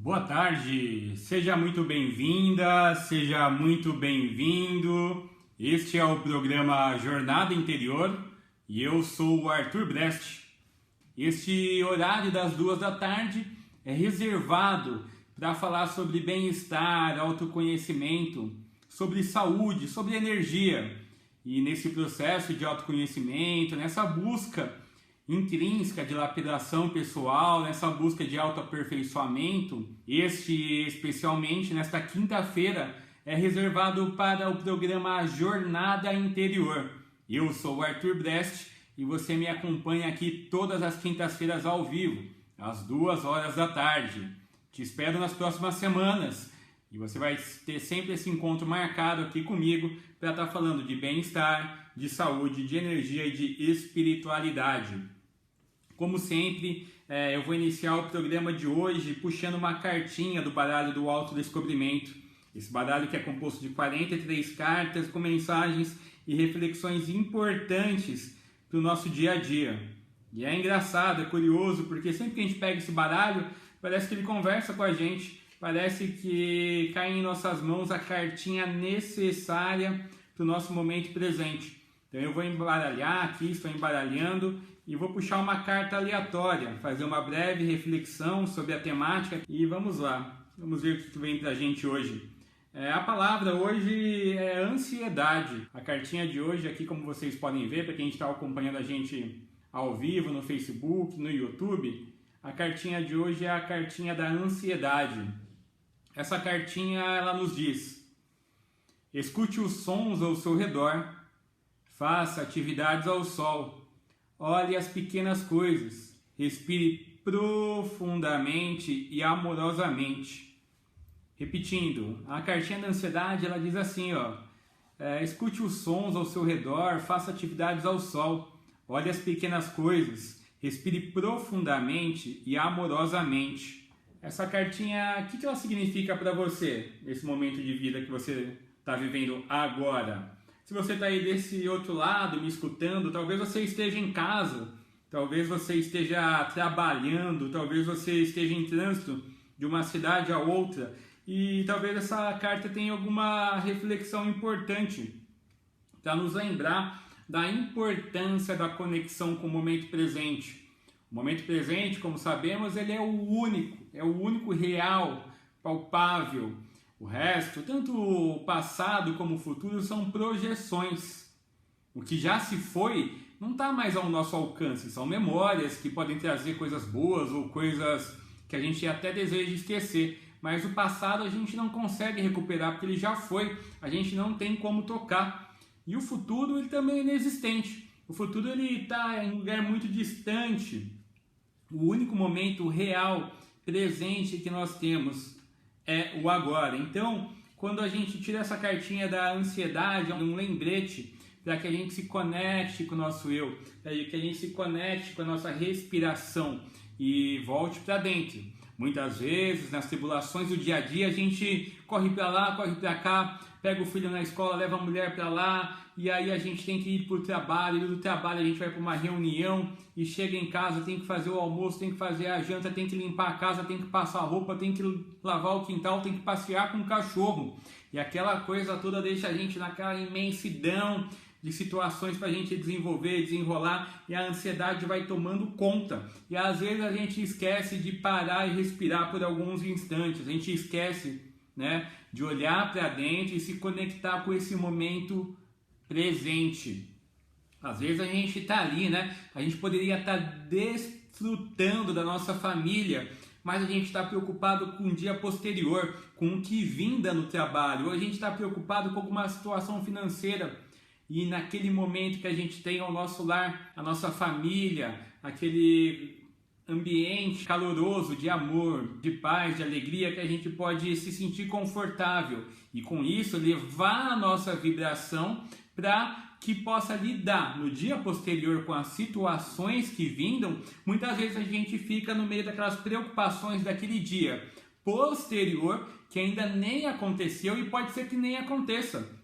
Boa tarde, seja muito bem-vinda, seja muito bem-vindo. Este é o programa Jornada Interior e eu sou o Arthur Brest. Este horário das 2 da tarde é reservado para falar sobre bem-estar, autoconhecimento, sobre saúde, sobre energia. E nesse processo de autoconhecimento, nessa busca intrínseca de lapidação pessoal, nessa busca de autoaperfeiçoamento, especialmente nesta quinta-feira, é reservado para o programa Jornada Interior. Eu sou o Arthur Brest e você me acompanha aqui todas as quintas-feiras ao vivo, às 2 horas da tarde. Te espero nas próximas semanas e você vai ter sempre esse encontro marcado aqui comigo para estar falando de bem-estar, de saúde, de energia e de espiritualidade. Como sempre, eu vou iniciar o programa de hoje puxando uma cartinha do baralho do autodescobrimento. Esse baralho que é composto de 43 cartas com mensagens e reflexões importantes para o nosso dia a dia. E é engraçado, é curioso, porque sempre que a gente pega esse baralho, parece que ele conversa com a gente, parece que cai em nossas mãos a cartinha necessária para o nosso momento presente. Então eu vou embaralhar aqui, estou embaralhando e vou puxar uma carta aleatória, fazer uma breve reflexão sobre a temática e vamos lá, vamos ver o que vem pra gente hoje. A palavra hoje é ansiedade. A cartinha de hoje aqui, como vocês podem ver, para quem está acompanhando a gente ao vivo no Facebook, no YouTube, a cartinha de hoje é a cartinha da ansiedade. Essa cartinha ela nos diz: escute os sons ao seu redor, faça atividades ao sol. Olhe as pequenas coisas, respire profundamente e amorosamente. Repetindo, a cartinha da ansiedade ela diz assim, escute os sons ao seu redor, faça atividades ao sol, olhe as pequenas coisas, respire profundamente e amorosamente. Essa cartinha, o que ela significa para você, nesse momento de vida que você está vivendo agora? Se você está aí desse outro lado me escutando, talvez você esteja em casa, talvez você esteja trabalhando, talvez você esteja em trânsito de uma cidade a outra e talvez essa carta tenha alguma reflexão importante para nos lembrar da importância da conexão com o momento presente. O momento presente, como sabemos, ele é o único real, palpável. O resto, tanto o passado como o futuro, são projeções. O que já se foi não está mais ao nosso alcance. São memórias que podem trazer coisas boas ou coisas que a gente até deseja esquecer. Mas o passado a gente não consegue recuperar porque ele já foi. A gente não tem como tocar. E o futuro ele também é inexistente. O futuro ele está em um lugar muito distante. O único momento real, presente que nós temos é o agora. Então, quando a gente tira essa cartinha da ansiedade, é um lembrete para que a gente se conecte com o nosso eu, para que a gente se conecte com a nossa respiração e volte para dentro. Muitas vezes, nas tribulações do dia a dia, a gente corre para lá, corre para cá, pega o filho na escola, leva a mulher para lá, e aí a gente tem que ir para o trabalho, e do trabalho a gente vai para uma reunião, e chega em casa, tem que fazer o almoço, tem que fazer a janta, tem que limpar a casa, tem que passar a roupa, tem que lavar o quintal, tem que passear com o cachorro. E aquela coisa toda deixa a gente naquela imensidão de situações para a gente desenvolver, desenrolar, e a ansiedade vai tomando conta. E às vezes a gente esquece de parar e respirar por alguns instantes, a gente esquece, de olhar para dentro e se conectar com esse momento presente. Às vezes a gente está ali, a gente poderia estar desfrutando da nossa família, mas a gente está preocupado com o dia posterior, com o que vinda no trabalho, ou a gente está preocupado com alguma situação financeira. E naquele momento que a gente tem ao nosso lar, a nossa família, aquele ambiente caloroso de amor, de paz, de alegria, que a gente pode se sentir confortável e com isso levar a nossa vibração para que possa lidar no dia posterior com as situações que vindam. Muitas vezes a gente fica no meio daquelas preocupações daquele dia posterior que ainda nem aconteceu e pode ser que nem aconteça.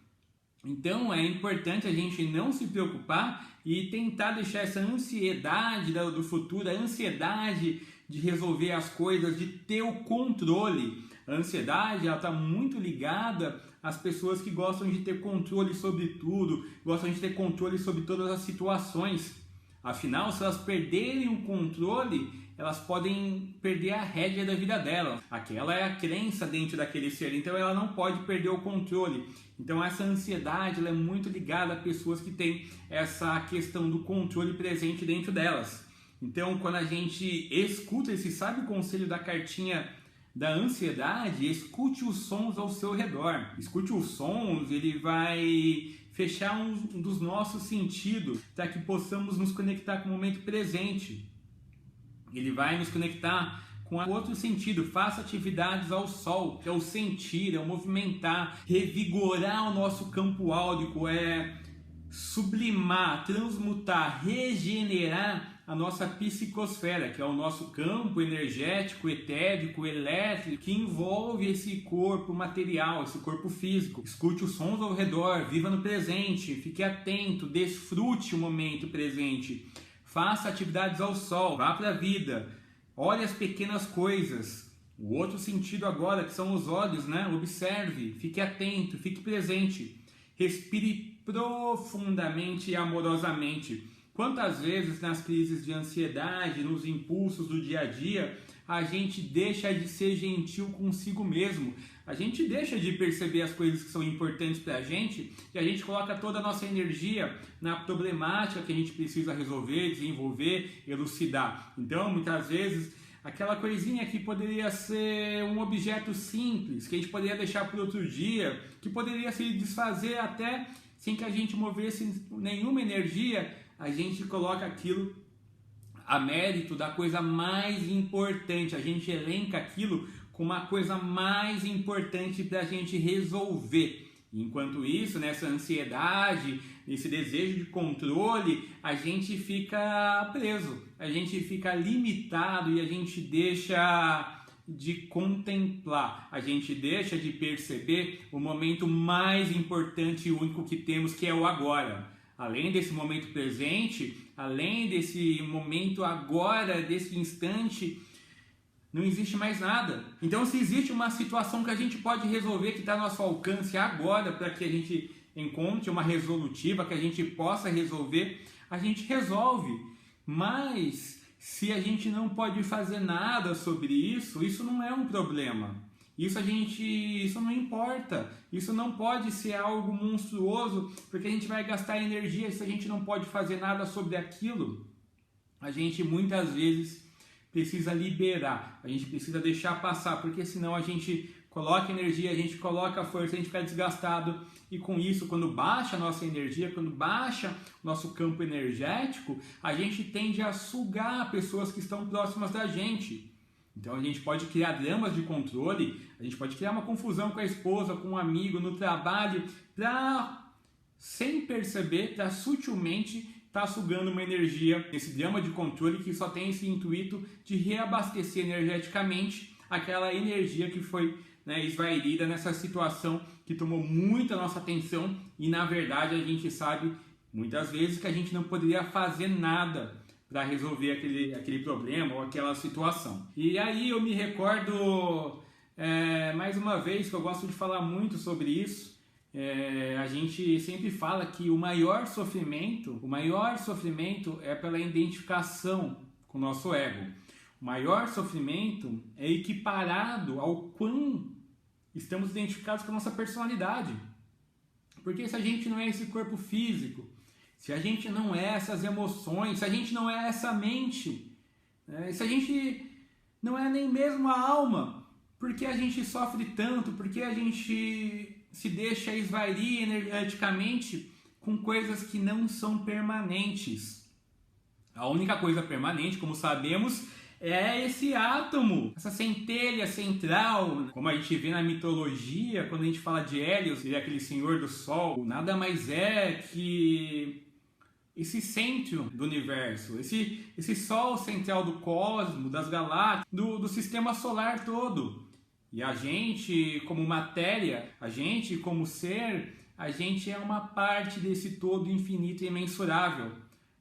Então é importante a gente não se preocupar e tentar deixar essa ansiedade do futuro, a ansiedade de resolver as coisas, de ter o controle. A ansiedade está muito ligada às pessoas que gostam de ter controle sobre tudo, gostam de ter controle sobre todas as situações. Afinal, se elas perderem o controle, elas podem perder a rédea da vida dela. Aquela é a crença dentro daquele ser, então ela não pode perder o controle. Então essa ansiedade ela é muito ligada a pessoas que têm essa questão do controle presente dentro delas. Então quando a gente escuta esse, sabe o conselho da cartinha da ansiedade? Escute os sons ao seu redor. Escute os sons, ele vai fechar um dos nossos sentidos para que possamos nos conectar com o momento presente. Ele vai nos conectar com outro sentido. Faça atividades ao sol, que é o sentir, é o movimentar, revigorar o nosso campo áurico, é sublimar, transmutar, regenerar a nossa psicosfera, que é o nosso campo energético, etérico, elétrico, que envolve esse corpo material, esse corpo físico. Escute os sons ao redor, viva no presente, fique atento, desfrute o momento presente. Faça atividades ao sol, vá para a vida, olhe as pequenas coisas. O outro sentido agora, que são os olhos, né? Observe, fique atento, fique presente. Respire profundamente e amorosamente. Quantas vezes nas crises de ansiedade, nos impulsos do dia a dia, a gente deixa de ser gentil consigo mesmo. A gente deixa de perceber as coisas que são importantes para a gente e a gente coloca toda a nossa energia na problemática que a gente precisa resolver, desenvolver, elucidar. Então, muitas vezes, aquela coisinha que poderia ser um objeto simples, que a gente poderia deixar para outro dia, que poderia se desfazer até sem que a gente movesse nenhuma energia, a gente coloca aquilo a mérito da coisa mais importante, a gente elenca aquilo como uma coisa mais importante para a gente resolver. Enquanto isso, nessa ansiedade, nesse desejo de controle, a gente fica preso, a gente fica limitado e a gente deixa de contemplar, a gente deixa de perceber o momento mais importante e único que temos, que é o agora. Além desse momento presente, além desse momento agora, desse instante, não existe mais nada. Então, se existe uma situação que a gente pode resolver, que está ao nosso alcance agora, para que a gente encontre uma resolutiva, que a gente possa resolver, a gente resolve. Mas, se a gente não pode fazer nada sobre isso, isso não é um problema. Isso não importa, isso não pode ser algo monstruoso, porque a gente vai gastar energia se a gente não pode fazer nada sobre aquilo. A gente muitas vezes precisa liberar, a gente precisa deixar passar, porque senão a gente coloca energia, a gente coloca força, a gente fica desgastado e com isso, quando baixa a nossa energia, quando baixa o nosso campo energético, a gente tende a sugar pessoas que estão próximas da gente. Então a gente pode criar dramas de controle, a gente pode criar uma confusão com a esposa, com um amigo, no trabalho, para, sem perceber, para sutilmente estar sugando uma energia, esse drama de controle que só tem esse intuito de reabastecer energeticamente aquela energia que foi esvairida nessa situação que tomou muita nossa atenção e na verdade a gente sabe muitas vezes que a gente não poderia fazer nada para resolver aquele problema ou aquela situação. E aí eu me recordo, mais uma vez, que eu gosto de falar muito sobre isso, a gente sempre fala que o maior sofrimento é pela identificação com o nosso ego. O maior sofrimento é equiparado ao quão estamos identificados com a nossa personalidade. Porque se a gente não é esse corpo físico, se a gente não é essas emoções, se a gente não é essa mente, se a gente não é nem mesmo a alma, por que a gente sofre tanto? Por que a gente se deixa esvair energeticamente com coisas que não são permanentes? A única coisa permanente, como sabemos, é esse átomo, essa centelha central, como a gente vê na mitologia, quando a gente fala de Hélios, ele é aquele senhor do sol, nada mais é que esse centro do universo, esse sol central do cosmos, das galáxias, do sistema solar todo. E a gente, como matéria, a gente, como ser, a gente é uma parte desse todo infinito e imensurável.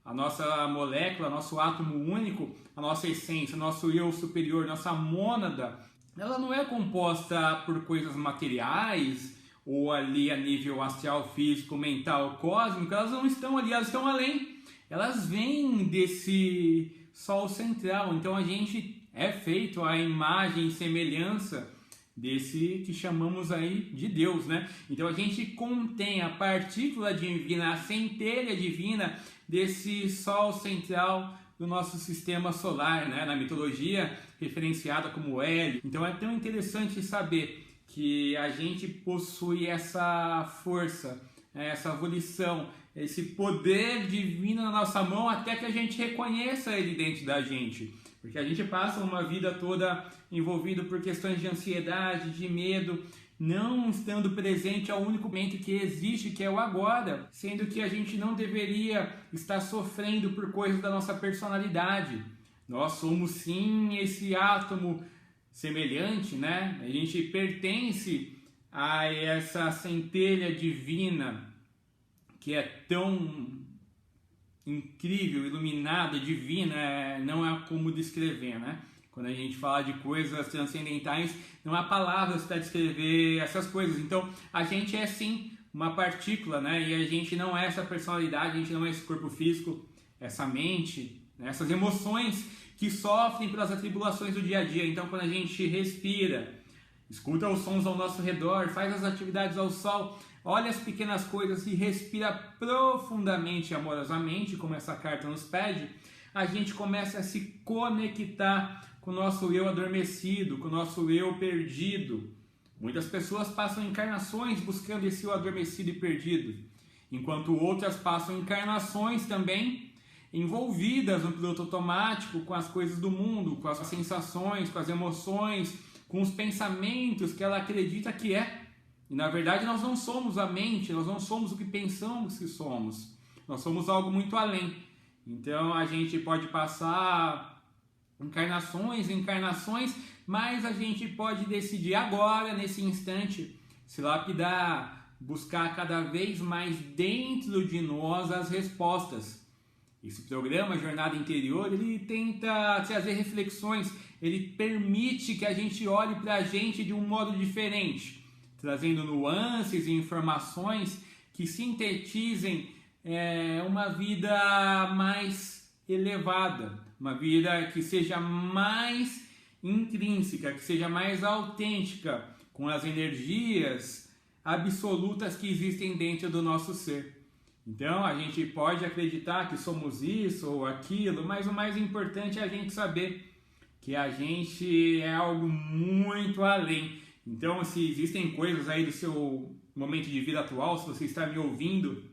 a nossa molécula, nosso átomo único, a nossa essência, nosso eu superior, nossa mônada, ela não é composta por coisas materiais ou ali a nível astral, físico, mental, cósmico. Elas não estão ali, elas estão além. Elas vêm desse Sol central. Então a gente é feito à imagem e semelhança desse que chamamos aí de Deus, né? Então a gente contém a partícula divina, a centelha divina desse Sol central do nosso sistema solar, né? Na mitologia referenciada como Hélio. Então é tão interessante saber que a gente possui essa força, essa volição, esse poder divino na nossa mão, até que a gente reconheça ele dentro da gente. Porque a gente passa uma vida toda envolvido por questões de ansiedade, de medo, não estando presente ao único momento que existe, que é o agora, sendo que a gente não deveria estar sofrendo por coisas da nossa personalidade. Nós somos sim esse átomo semelhante, né? A gente pertence a essa centelha divina que é tão incrível, iluminada, divina, não há como descrever, né? Quando a gente fala de coisas transcendentais, não há palavras para descrever essas coisas. Então, a gente é sim uma partícula, né? E a gente não é essa personalidade, a gente não é esse corpo físico, essa mente, né? Essas emoções que sofrem pelas atribulações do dia a dia. Então, quando a gente respira, escuta os sons ao nosso redor, faz as atividades ao sol, olha as pequenas coisas e respira profundamente e amorosamente, como essa carta nos pede, a gente começa a se conectar com o nosso eu adormecido, com o nosso eu perdido. Muitas pessoas passam encarnações buscando esse eu adormecido e perdido, enquanto outras passam encarnações também envolvidas no piloto automático com as coisas do mundo, com as sensações, com as emoções, com os pensamentos que ela acredita que é. E na verdade nós não somos a mente, nós não somos o que pensamos que somos. Nós somos algo muito além. Então a gente pode passar encarnações, mas a gente pode decidir agora, nesse instante, se lapidar, buscar cada vez mais dentro de nós as respostas. Esse programa, Jornada Interior, ele tenta trazer reflexões, ele permite que a gente olhe para a gente de um modo diferente, trazendo nuances e informações que sintetizem uma vida mais elevada, uma vida que seja mais intrínseca, que seja mais autêntica, com as energias absolutas que existem dentro do nosso ser. Então a gente pode acreditar que somos isso ou aquilo, mas o mais importante é a gente saber que a gente é algo muito além. Então, se existem coisas aí do seu momento de vida atual, se você está me ouvindo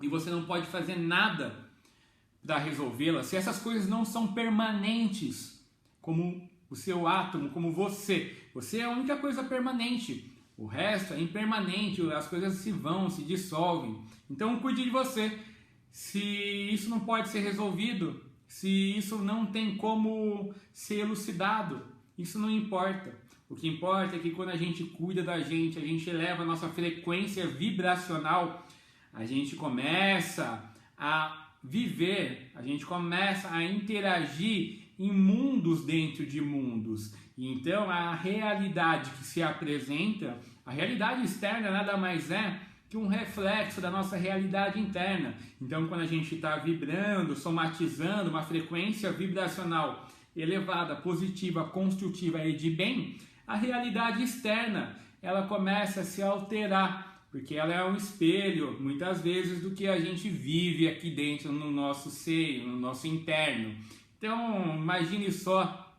e você não pode fazer nada para resolvê-las, se essas coisas não são permanentes, como o seu átomo, como você é a única coisa permanente. O resto é impermanente, as coisas se vão, se dissolvem. Então cuide de você. Se isso não pode ser resolvido, se isso não tem como ser elucidado, isso não importa. O que importa é que quando a gente cuida da gente, a gente eleva a nossa frequência vibracional, a gente começa a viver, a gente começa a interagir em mundos dentro de mundos. Então a realidade que se apresenta, a realidade externa nada mais é que um reflexo da nossa realidade interna. Então quando a gente está vibrando, somatizando uma frequência vibracional elevada, positiva, construtiva e de bem, a realidade externa ela começa a se alterar, porque ela é um espelho, muitas vezes, do que a gente vive aqui dentro no nosso seio, no nosso interno. Então, imagine só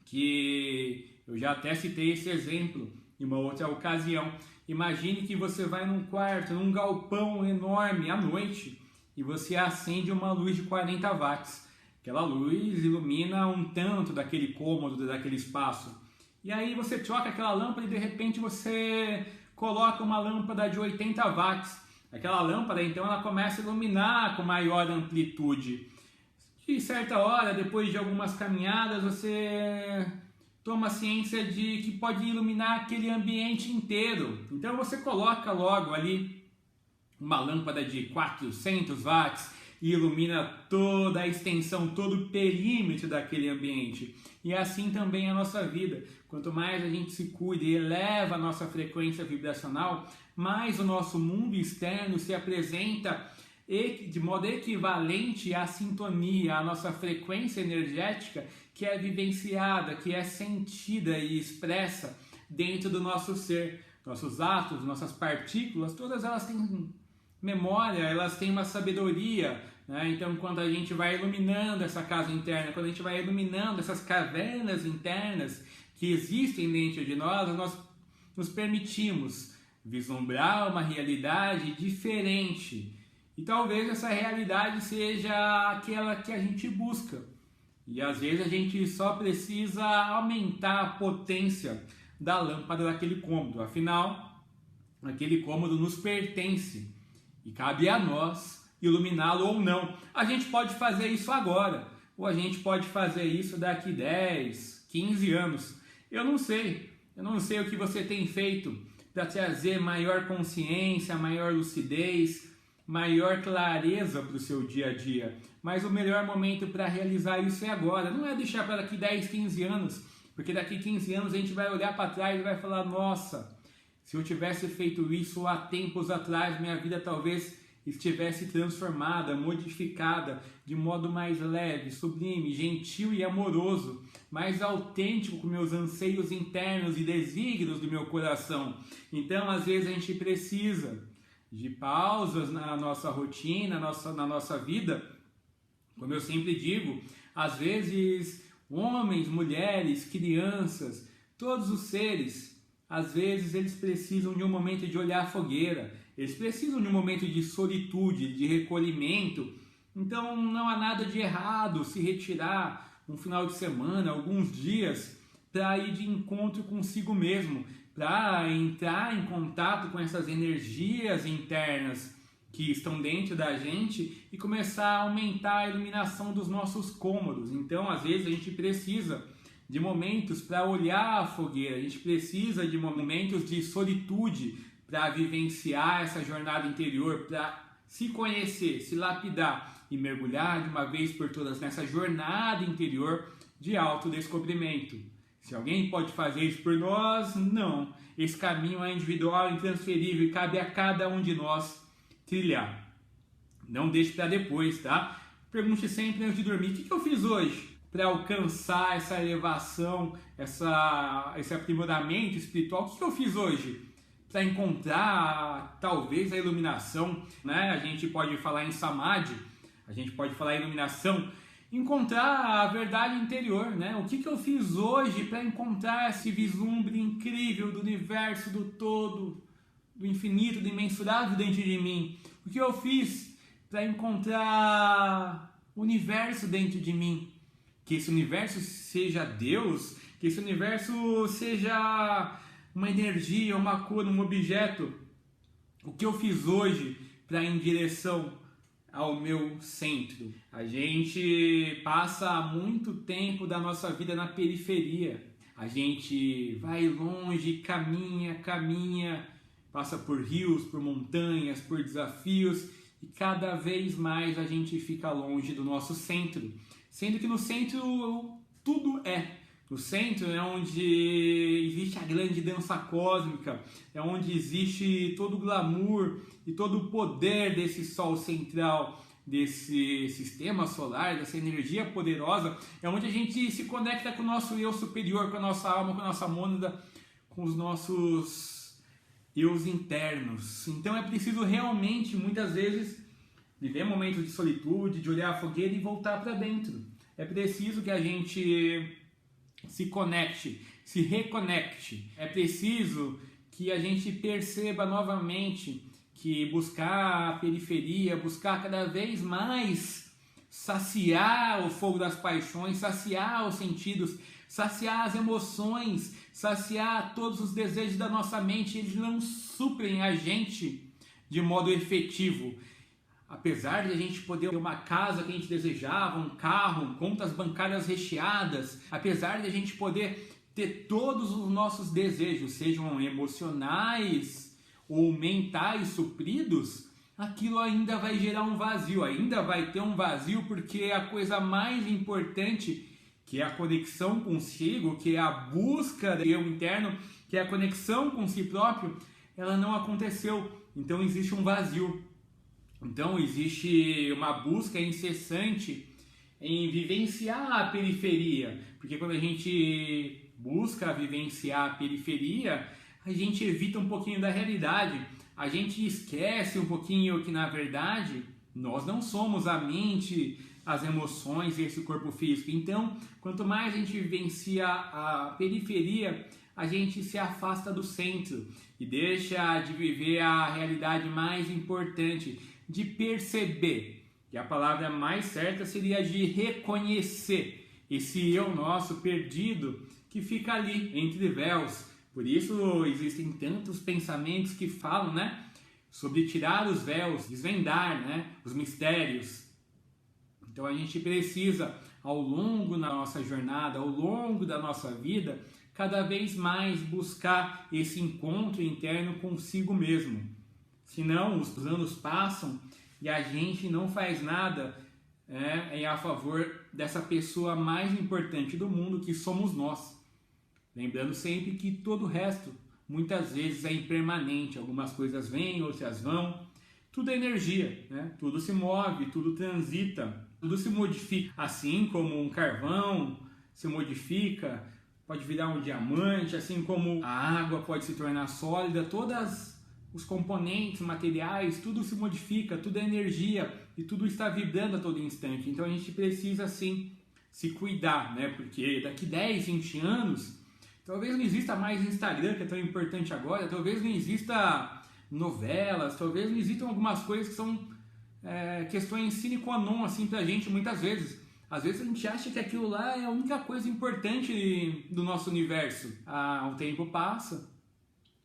que eu já até citei esse exemplo em uma outra ocasião. Imagine que você vai num quarto, num galpão enorme à noite e você acende uma luz de 40 watts. Aquela luz ilumina um tanto daquele cômodo, daquele espaço. E aí você troca aquela lâmpada e de repente você coloca uma lâmpada de 80 watts. Aquela lâmpada então ela começa a iluminar com maior amplitude. De certa hora, depois de algumas caminhadas, você toma ciência de que pode iluminar aquele ambiente inteiro. Então você coloca logo ali uma lâmpada de 400 watts e ilumina toda a extensão, todo o perímetro daquele ambiente. E assim também a nossa vida. Quanto mais a gente se cuida e eleva a nossa frequência vibracional, mais o nosso mundo externo se apresenta de modo equivalente à sintonia, à nossa frequência energética que é vivenciada, que é sentida e expressa dentro do nosso ser. Nossos átomos, nossas partículas, todas elas têm memória, elas têm uma sabedoria, né? Então, quando a gente vai iluminando essa casa interna, quando a gente vai iluminando essas cavernas internas que existem dentro de nós nos permitimos vislumbrar uma realidade diferente. E talvez essa realidade seja aquela que a gente busca. E às vezes a gente só precisa aumentar a potência da lâmpada daquele cômodo. Afinal, aquele cômodo nos pertence e cabe a nós iluminá-lo ou não. A gente pode fazer isso agora, ou a gente pode fazer isso daqui 10, 15 anos. Eu não sei o que você tem feito para trazer maior consciência, maior lucidez, maior clareza para o seu dia a dia. Mas o melhor momento para realizar isso é agora. Não é deixar para daqui 10, 15 anos, porque daqui 15 anos a gente vai olhar para trás e vai falar: nossa, se eu tivesse feito isso há tempos atrás, minha vida talvez estivesse transformada, modificada, de modo mais leve, sublime, gentil e amoroso, mais autêntico com meus anseios internos e desígnios do meu coração. Então, às vezes a gente precisa de pausas na nossa rotina, na nossa vida. Como eu sempre digo, às vezes homens, mulheres, crianças, todos os seres, às vezes eles precisam de um momento de olhar a fogueira, eles precisam de um momento de solitude, de recolhimento. Então não há nada de errado se retirar um final de semana, alguns dias, para ir de encontro consigo mesmo, para entrar em contato com essas energias internas que estão dentro da gente e começar a aumentar a iluminação dos nossos cômodos. Então, às vezes, a gente precisa de momentos para olhar a fogueira, a gente precisa de momentos de solitude para vivenciar essa jornada interior, para se conhecer, se lapidar e mergulhar de uma vez por todas nessa jornada interior de autodescobrimento. Se alguém pode fazer isso por nós, não. Esse caminho é individual, intransferível e cabe a cada um de nós trilhar. Não deixe para depois, tá? Pergunte sempre antes de dormir: o que eu fiz hoje para alcançar essa elevação, esse aprimoramento espiritual? O que eu fiz hoje para encontrar talvez a iluminação, né? A gente pode falar em Samadhi, a gente pode falar em iluminação, encontrar a verdade interior, né? O que eu fiz hoje para encontrar esse vislumbre incrível do universo, do todo, do infinito, do imensurável dentro de mim? O que eu fiz para encontrar o universo dentro de mim? Que esse universo seja Deus, que esse universo seja uma energia, uma cor, um objeto. O que eu fiz hoje para ir em direção ao meu centro? A gente passa muito tempo da nossa vida na periferia. A gente vai longe, caminha, passa por rios, por montanhas, por desafios, e cada vez mais a gente fica longe do nosso centro. Sendo que no centro tudo é. No centro é onde existe a grande dança cósmica, é onde existe todo o glamour e todo o poder desse sol central, desse sistema solar, dessa energia poderosa. É onde a gente se conecta com o nosso eu superior, com a nossa alma, com a nossa mônada, com os nossos eus internos. Então é preciso realmente, muitas vezes, viver momentos de solitude, de olhar a fogueira e voltar para dentro. É preciso que a gente se conecte, se reconecte. É preciso que a gente perceba novamente que buscar a periferia, buscar cada vez mais saciar o fogo das paixões, saciar os sentidos, saciar as emoções, saciar todos os desejos da nossa mente, eles não suprem a gente de modo efetivo. Apesar de a gente poder ter uma casa que a gente desejava, um carro, contas bancárias recheadas, apesar de a gente poder ter todos os nossos desejos, sejam emocionais ou mentais supridos, aquilo ainda vai gerar um vazio, ainda vai ter um vazio, porque a coisa mais importante, que é a conexão consigo, que é a busca do eu interno, que é a conexão com si próprio, ela não aconteceu. Então existe um vazio. Então existe uma busca incessante em vivenciar a periferia, porque quando a gente busca vivenciar a periferia, a gente evita um pouquinho da realidade, a gente esquece um pouquinho que na verdade nós não somos a mente, as emoções e esse corpo físico. Então, quanto mais a gente vivencia a periferia, a gente se afasta do centro e deixa de viver a realidade mais importante, de perceber. E a palavra mais certa seria de reconhecer esse eu nosso perdido que fica ali entre véus. Por isso existem tantos pensamentos que falam, né, sobre tirar os véus, desvendar, né, os mistérios. Então a gente precisa, ao longo da nossa jornada, ao longo da nossa vida, cada vez mais buscar esse encontro interno consigo mesmo. Senão os anos passam e a gente não faz nada a favor dessa pessoa mais importante do mundo, que somos nós. Lembrando sempre que todo o resto, muitas vezes, é impermanente. Algumas coisas vêm, outras vão. Tudo é energia, né? Tudo se move, tudo transita, tudo se modifica. Assim como um carvão se modifica, pode virar um diamante, assim como a água pode se tornar sólida, todas os componentes materiais, tudo se modifica, tudo é energia e tudo está vibrando a todo instante. Então a gente precisa sim se cuidar, né? Porque daqui 10, 20 anos, talvez não exista mais Instagram, que é tão importante agora, talvez não exista novelas, talvez não existam algumas coisas que são questões sine qua non assim pra gente muitas vezes. Às vezes a gente acha que aquilo lá é a única coisa importante do nosso universo. O tempo passa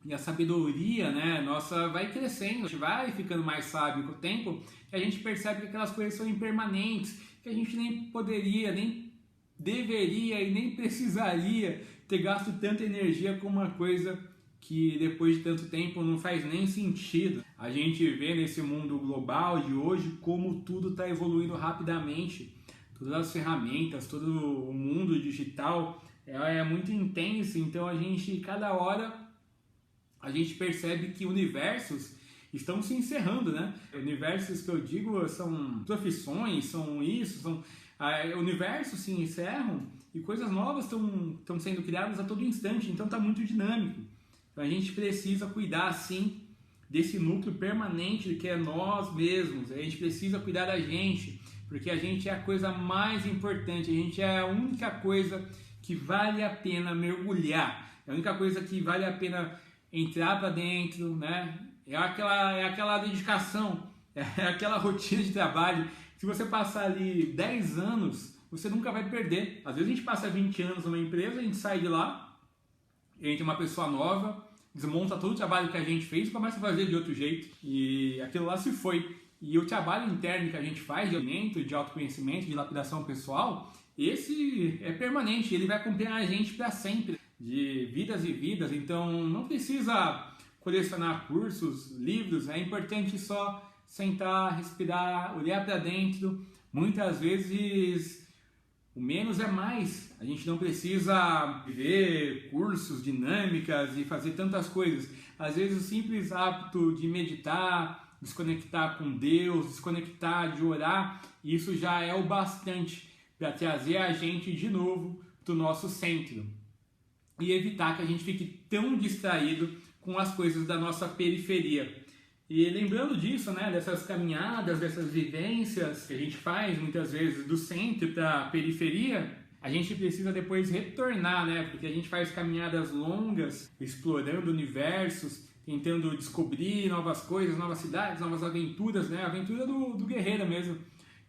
e a sabedoria, né, nossa vai crescendo, a gente vai ficando mais sábio com o tempo, e a gente percebe que aquelas coisas são impermanentes, que a gente nem poderia, nem deveria e nem precisaria ter gasto tanta energia com uma coisa que depois de tanto tempo não faz nem sentido. A gente vê nesse mundo global de hoje como tudo está evoluindo rapidamente, todas as ferramentas, todo o mundo digital é muito intenso, então a gente, cada hora, a gente percebe que universos estão se encerrando, né? Universos que eu digo são profissões, são isso, são universos se encerram e coisas novas estão sendo criadas a todo instante, então está muito dinâmico. Então a gente precisa cuidar, sim, desse núcleo permanente que é nós mesmos. A gente precisa cuidar da gente, porque a gente é a coisa mais importante, a gente é a única coisa que vale a pena mergulhar, é a única coisa que vale a pena entrar para dentro, né? É aquela dedicação, é aquela rotina de trabalho. Se você passar ali 10 anos, você nunca vai perder. Às vezes a gente passa 20 anos numa empresa, a gente sai de lá, entra uma pessoa nova, desmonta todo o trabalho que a gente fez e começa a fazer de outro jeito. E aquilo lá se foi. E o trabalho interno que a gente faz de aumento, de autoconhecimento, de lapidação pessoal, esse é permanente, ele vai acompanhar a gente para sempre, de vidas e vidas. Então não precisa colecionar cursos, livros, é importante só sentar, respirar, olhar para dentro. Muitas vezes o menos é mais, a gente não precisa ver cursos, dinâmicas e fazer tantas coisas. Às vezes o simples hábito de meditar, desconectar com Deus, desconectar, de orar, isso já é o bastante para trazer a gente de novo do nosso centro e evitar que a gente fique tão distraído com as coisas da nossa periferia. E lembrando disso, né, dessas caminhadas, dessas vivências que a gente faz muitas vezes do centro para a periferia, a gente precisa depois retornar, né, porque a gente faz caminhadas longas, explorando universos, tentando descobrir novas coisas, novas cidades, novas aventuras, né, a aventura do guerreiro mesmo.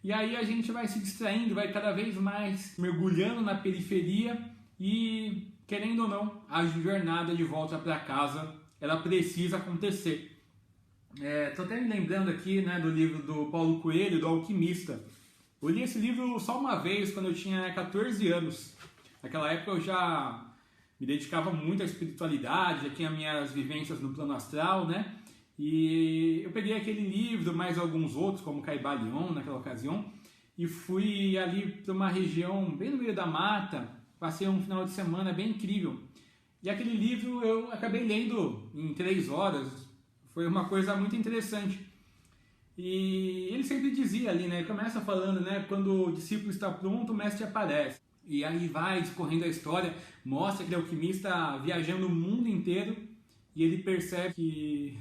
E aí a gente vai se distraindo, vai cada vez mais mergulhando na periferia e, querendo ou não, a jornada de volta para casa, ela precisa acontecer. Estou até me lembrando aqui, né, do livro do Paulo Coelho, do Alquimista. Eu li esse livro só uma vez, quando eu tinha 14 anos. Naquela época eu já me dedicava muito à espiritualidade, já tinha minhas vivências no plano astral, né? E eu peguei aquele livro, mais alguns outros, como Caibalion naquela ocasião, e fui ali para uma região bem no meio da mata, passei um final de semana bem incrível. E aquele livro eu acabei lendo em 3 horas, foi uma coisa muito interessante. E ele sempre dizia ali, né, ele começa falando, né, quando o discípulo está pronto, o mestre aparece. E aí vai discorrendo a história, mostra aquele alquimista viajando o mundo inteiro e ele percebe que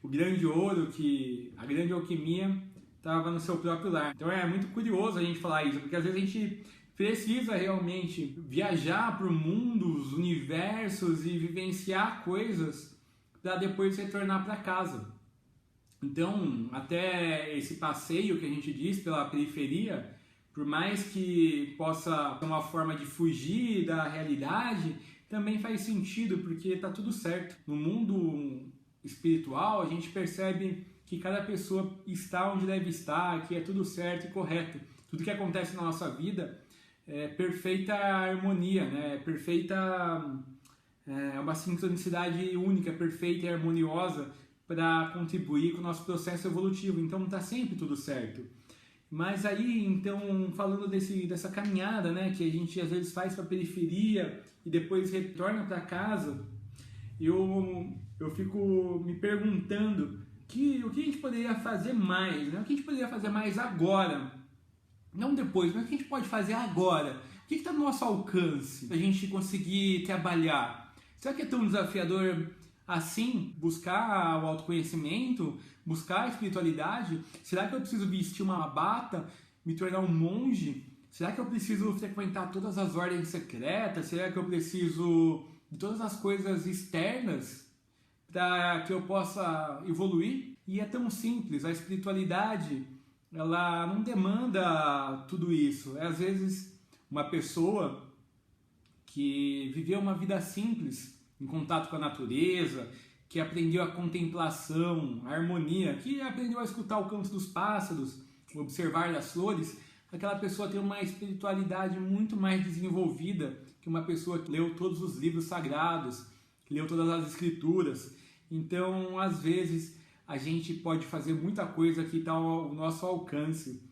o grande ouro, que a grande alquimia estava no seu próprio lar. Então é muito curioso a gente falar isso, porque às vezes a gente precisa realmente viajar por mundos, universos e vivenciar coisas para depois retornar para casa. Então, até esse passeio que a gente diz pela periferia, por mais que possa ser uma forma de fugir da realidade, também faz sentido, porque está tudo certo. No mundo espiritual, a gente percebe que cada pessoa está onde deve estar, que é tudo certo e correto. Tudo que acontece na nossa vida é perfeita harmonia, né? É uma sincronicidade única, perfeita e harmoniosa para contribuir com o nosso processo evolutivo. Então está sempre tudo certo. Mas aí, então, falando dessa caminhada, né, que a gente às vezes faz para a periferia e depois retorna para casa, eu fico me perguntando o que a gente poderia fazer mais, né? O que a gente poderia fazer mais agora, não depois, mas o que a gente pode fazer agora? O que está no nosso alcance para a gente conseguir trabalhar? Será que é tão desafiador assim buscar o autoconhecimento, buscar a espiritualidade? Será que eu preciso vestir uma bata, me tornar um monge? Será que eu preciso frequentar todas as ordens secretas? Será que eu preciso de todas as coisas externas para que eu possa evoluir? E é tão simples, a espiritualidade ela não demanda tudo isso. É às vezes uma pessoa que viveu uma vida simples, em contato com a natureza, que aprendeu a contemplação, a harmonia, que aprendeu a escutar o canto dos pássaros, observar as flores. Aquela pessoa tem uma espiritualidade muito mais desenvolvida que uma pessoa que leu todos os livros sagrados, que leu todas as escrituras. Então, às vezes, a gente pode fazer muita coisa que está ao nosso alcance.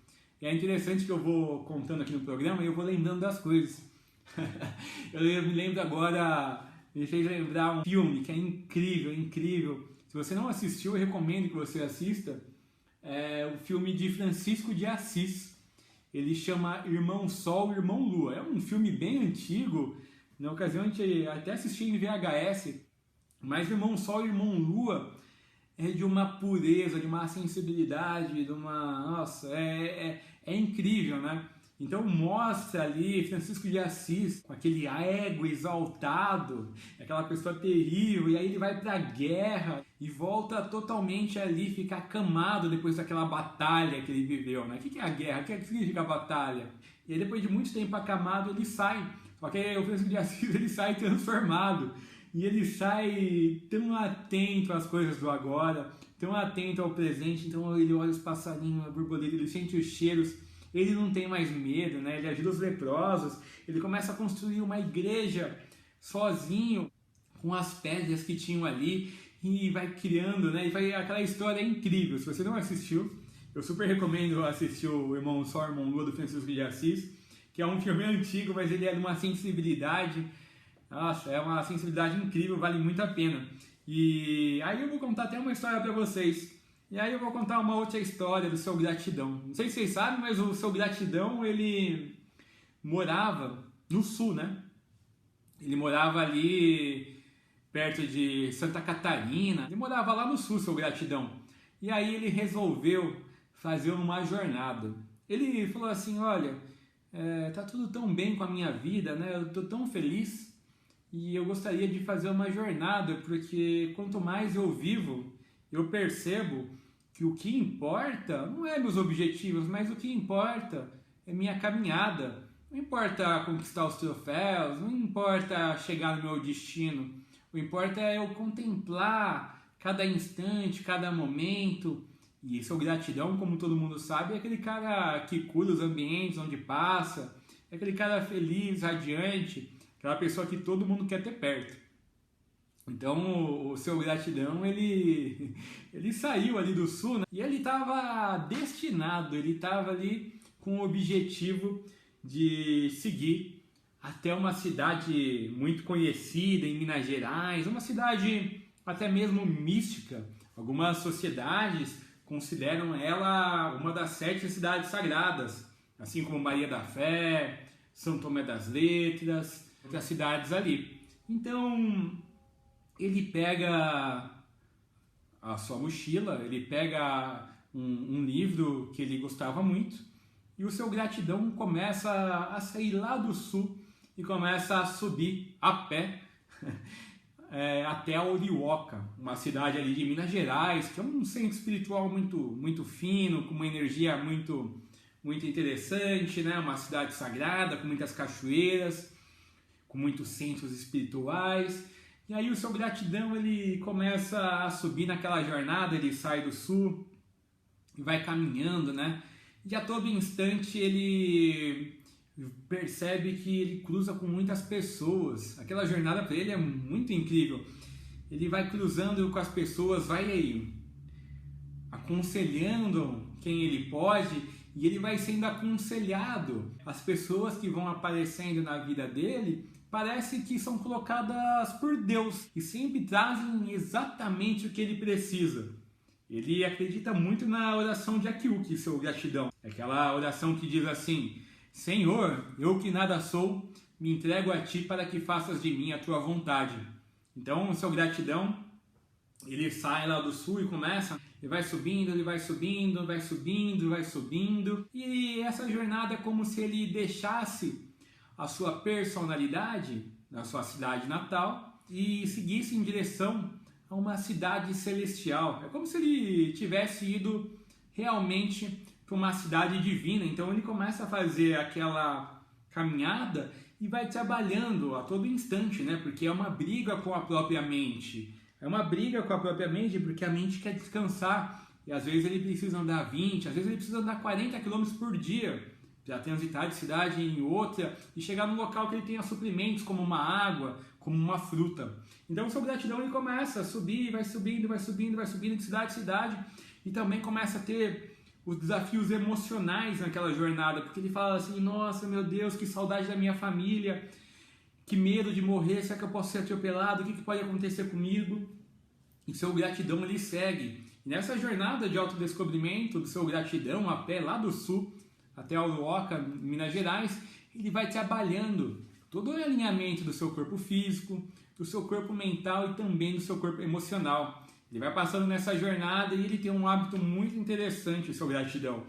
E é interessante que eu vou contando aqui no programa e eu vou lembrando das coisas. Eu me lembro agora, me fez lembrar um filme que é incrível, incrível. Se você não assistiu, eu recomendo que você assista. É o filme de Francisco de Assis. Ele chama Irmão Sol, Irmão Lua. É um filme bem antigo. Na ocasião a gente até assistiu em VHS. Mas Irmão Sol, Irmão Lua é de uma pureza, de uma sensibilidade, de uma... Nossa, é incrível, né? Então mostra ali Francisco de Assis com aquele ego exaltado, aquela pessoa terrível, e aí ele vai para a guerra e volta totalmente ali, fica acamado depois daquela batalha que ele viveu, né? O que é a guerra? O que significa a batalha? E aí depois de muito tempo acamado ele sai, só que aí o Francisco de Assis ele sai transformado, e ele sai tão atento às coisas do agora, tão atento ao presente, então ele olha os passarinhos, a borboleta, ele sente os cheiros. Ele não tem mais medo, né? Ele ajuda os leprosos, ele começa a construir uma igreja sozinho, com as pedras que tinham ali, e vai criando, né? E vai aquela história incrível. Se você não assistiu, eu super recomendo assistir o Irmão Sol, Irmão Lua, do Francisco de Assis, que é um filme antigo, mas ele é de uma sensibilidade, nossa, é uma sensibilidade incrível, vale muito a pena. E aí eu vou contar até uma história para vocês. E aí eu vou contar uma outra história do Seu Gratidão. Não sei se vocês sabem, mas o Seu Gratidão, ele morava no sul, né? Ele morava ali perto de Santa Catarina. Ele morava lá no sul, Seu Gratidão. E aí ele resolveu fazer uma jornada. Ele falou assim, olha, tá tudo tão bem com a minha vida, né? Eu tô tão feliz e eu gostaria de fazer uma jornada, porque quanto mais eu vivo, eu percebo que o que importa não é meus objetivos, mas o que importa é minha caminhada. Não importa conquistar os troféus, não importa chegar no meu destino. O importa é eu contemplar cada instante, cada momento. E Seu Gratidão, como todo mundo sabe, é aquele cara que cura os ambientes onde passa, é aquele cara feliz, radiante, aquela pessoa que todo mundo quer ter perto. Então o Seu Gratidão, ele saiu ali do sul, né? E ele estava destinado, ele estava ali com o objetivo de seguir até uma cidade muito conhecida em Minas Gerais, uma cidade até mesmo mística. Algumas sociedades consideram ela uma das 7 cidades sagradas, assim como Maria da Fé, São Tomé das Letras, outras cidades ali. Então ele pega a sua mochila, ele pega um livro que ele gostava muito, e o Seu Gratidão começa a sair lá do sul e começa a subir a pé até Orioca, uma cidade ali de Minas Gerais, que é um centro espiritual muito fino, com uma energia muito interessante, né? Uma cidade sagrada, com muitas cachoeiras, com muitos centros espirituais. E aí o Seu Gratidão, ele começa a subir naquela jornada, ele sai do sul e vai caminhando, né? E a todo instante ele percebe que ele cruza com muitas pessoas. Aquela jornada para ele é muito incrível. Ele vai cruzando com as pessoas, vai aí aconselhando quem ele pode, e ele vai sendo aconselhado. As pessoas que vão aparecendo na vida dele parece que são colocadas por Deus e sempre trazem exatamente o que ele precisa. Ele acredita muito na oração de Akiuki, Seu Gratidão. Aquela oração que diz assim: Senhor, eu que nada sou, me entrego a Ti para que faças de mim a Tua vontade. Então, o Seu Gratidão, ele sai lá do sul e começa, ele vai subindo, ele vai subindo, vai subindo, vai subindo. E essa jornada é como se ele deixasse a sua personalidade na sua cidade natal e seguisse em direção a uma cidade celestial. É como se ele tivesse ido realmente para uma cidade divina. Então ele começa a fazer aquela caminhada e vai trabalhando a todo instante, né? Porque é uma briga com a própria mente. É uma briga com a própria mente porque a mente quer descansar. E às vezes ele precisa andar 20, às vezes ele precisa andar 40 km por dia para transitar de cidade em outra e chegar num local que ele tenha suprimentos como uma água, como uma fruta. Então o Seu Gratidão, ele começa a subir, vai subindo, vai subindo, vai subindo de cidade em cidade, e também começa a ter os desafios emocionais naquela jornada, porque ele fala assim: nossa, meu Deus, que saudade da minha família, que medo de morrer, será que eu posso ser atropelado, o que pode acontecer comigo? E Seu Gratidão, ele segue. E nessa jornada de autodescobrimento do Seu Gratidão, a pé lá do sul até Orioca, Minas Gerais, ele vai trabalhando todo o alinhamento do seu corpo físico, do seu corpo mental e também do seu corpo emocional. Ele vai passando nessa jornada e ele tem um hábito muito interessante, o Seu Gratidão.